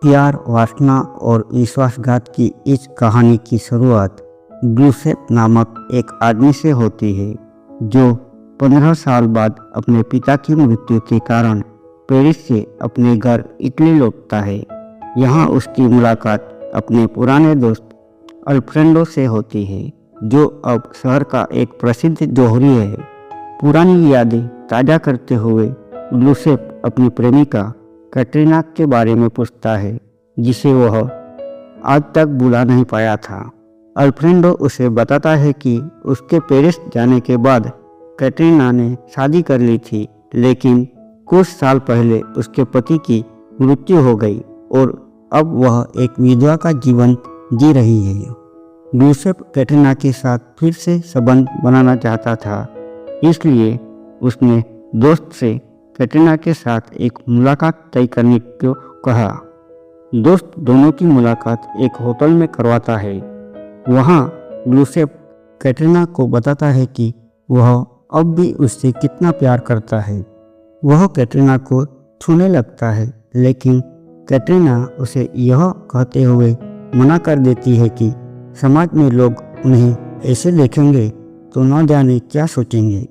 प्यार, वासना और विश्वासघात की इस कहानी की शुरुआत ग्यूसेप नामक एक आदमी से होती है जो 15 साल बाद अपने पिता की मृत्यु के कारण पेरिस से अपने घर इटली लौटता है। यहाँ उसकी मुलाकात अपने पुराने दोस्त अल्फ्रेडो से होती है, जो अब शहर का एक प्रसिद्ध जोहरी है। पुरानी यादें ताज़ा करते हुए ग्यूसेप अपनी प्रेमिका कैटरीना के बारे में पूछता है, जिसे वह आज तक भुला नहीं पाया था। अल्फ्रेडो उसे बताता है कि उसके पेरिस जाने के बाद कैटरीना ने शादी कर ली थी, लेकिन कुछ साल पहले उसके पति की मृत्यु हो गई और अब वह एक विधवा का जीवन जी रही है। ग्यूसेप कैटरीना के साथ फिर से संबंध बनाना चाहता था, इसलिए उसने दोस्त से कैटरीना के साथ एक मुलाकात तय करने को कहा। दोस्त दोनों की मुलाकात एक होटल में करवाता है। वहाँ ग्यूसेप कैटरीना को बताता है कि वह अब भी उससे कितना प्यार करता है। वह कैटरीना को छूने लगता है, लेकिन कैटरीना उसे यह कहते हुए मना कर देती है कि समाज में लोग उन्हें ऐसे देखेंगे तो न जाने क्या सोचेंगे।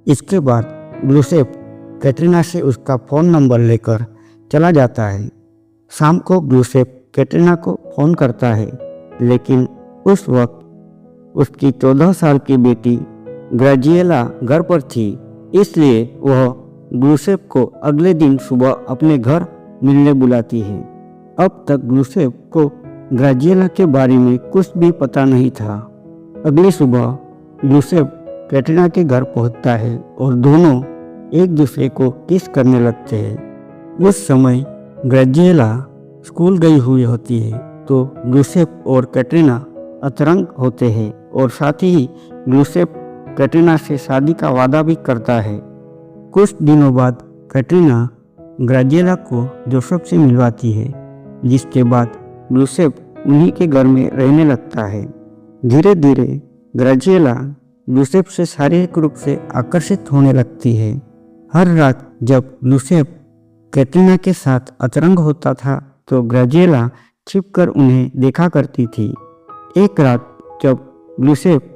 इसके बाद ग्यूसेप कैटरीना से उसका फ़ोन नंबर लेकर चला जाता है। शाम को ग्यूसेप कैटरीना को फ़ोन करता है, लेकिन उस वक्त उसकी 14 साल की बेटी ग्रेजिएला घर पर थी, इसलिए वह ग्यूसेप को अगले दिन सुबह अपने घर मिलने बुलाती है। अब तक ग्यूसेप को ग्रेजिएला के बारे में कुछ भी पता नहीं था। अगली सुबह ग्यूसेप कैटरीना के घर पहुंचता है और दोनों एक दूसरे को किस करने लगते हैं। उस समय ग्रेजिएला स्कूल गई हुई होती है, तो ग्यूसेप और कैटरीना अतरंग होते हैं और साथ ही ग्यूसेप कैटरीना से शादी का वादा भी करता है। कुछ दिनों बाद कैटरीना ग्रेजिएला को जोसेफ से मिलवाती है, जिसके बाद ग्यूसेप उन्हीं के घर में रहने लगता है। धीरे धीरे ग्रेजिएला ग्यूसेप से शारीरिक रूप से आकर्षित होने लगती है। हर रात जब ग्यूसेप कैटरीना के साथ अतरंग होता था तो ग्रेजिएला छिपकर उन्हें देखा करती थी। एक रात जब ग्यूसेप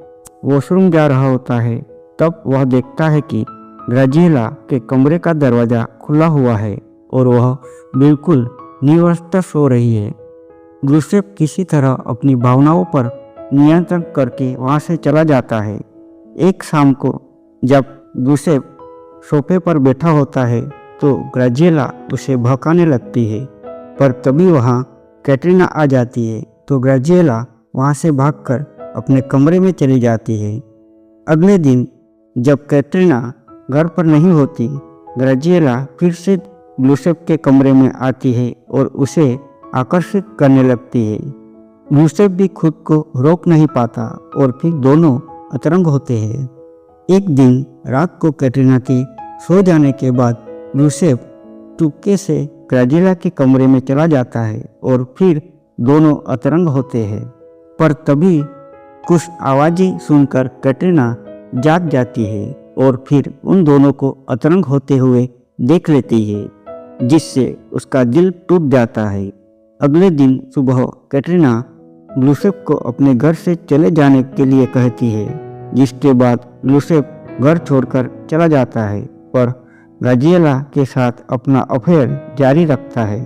वॉशरूम जा रहा होता है, तब वह देखता है कि ग्रेजिएला के कमरे का दरवाज़ा खुला हुआ है और वह बिल्कुल निर्वस्त्र सो रही है। ग्यूसेप किसी तरह अपनी भावनाओं पर नियंत्रण करके वहाँ से चला जाता है। एक शाम को जब ग्यूसेप सोफे पर बैठा होता है तो ग्रेजिएला उसे भौंकाने लगती है, पर तभी वहाँ कैटरीना आ जाती है तो ग्रेजिएला वहाँ से भागकर अपने कमरे में चली जाती है। अगले दिन जब कैटरीना घर पर नहीं होती, ग्रेजिएला फिर से ग्यूसेप के कमरे में आती है और उसे आकर्षित करने लगती है। ग्यूसेप भी खुद को रोक नहीं पाता और फिर दोनों अतरंग होते हैं। एक दिन रात को कैटरीना के सो जाने के बाद ग्यूसेप चुपके से ग्रेजिएला के कमरे में चला जाता है और फिर दोनों अतरंग होते हैं। पर तभी कुछ आवाज़ें सुनकर कैटरीना जाग जाती है और फिर उन दोनों को अतरंग होते हुए देख लेती है, जिससे उसका दिल टूट जाता है। अगले दिन सुबह कैटरीना ग्यूसेप को अपने घर से चले जाने के लिए कहती है, जिसके बाद ग्यूसेप घर छोड़कर चला जाता है, पर ग्रेजिएला के साथ अपना अफेयर जारी रखता है।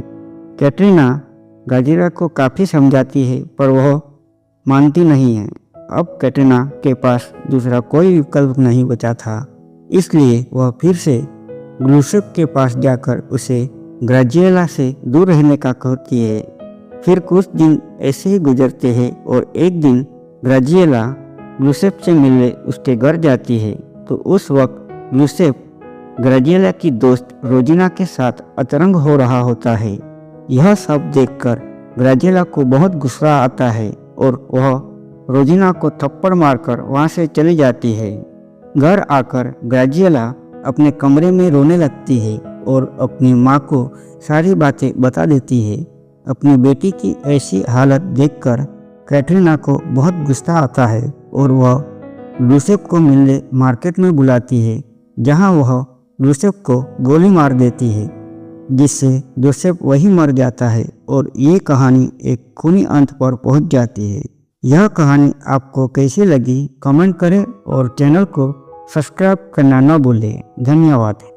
कैटरीना ग्रेजिएला को काफ़ी समझाती है, पर वह मानती नहीं है। अब कैटरीना के पास दूसरा कोई विकल्प नहीं बचा था, इसलिए वह फिर से ग्यूसेप के पास जाकर उसे ग्रेजिएला से दूर रहने का कहती है। फिर कुछ दिन ऐसे ही गुजरते हैं और एक दिन ग्रेजिएला ग्यूसेप से मिलने उसके घर जाती है, तो उस वक्त ग्यूसेप ग्रेजिएला की दोस्त रोजिना के साथ अतरंग हो रहा होता है। यह सब देखकर ग्रेजिएला को बहुत गुस्सा आता है और वह रोजिना को थप्पड़ मारकर वहाँ से चली जाती है। घर आकर ग्रेजिएला अपने कमरे में रोने लगती है और अपनी माँ को सारी बातें बता देती है। अपनी बेटी की ऐसी हालत देखकर कैटरीना को बहुत गुस्सा आता है और वह ग्यूसेप को मिलने मार्केट में बुलाती है, जहाँ वह ग्यूसेप को गोली मार देती है। जिससे जोसेफ वही मर जाता है और ये कहानी एक खूनी अंत पर पहुंच जाती है। यह कहानी आपको कैसी लगी कमेंट करें और चैनल को सब्सक्राइब करना न भूलें। धन्यवाद।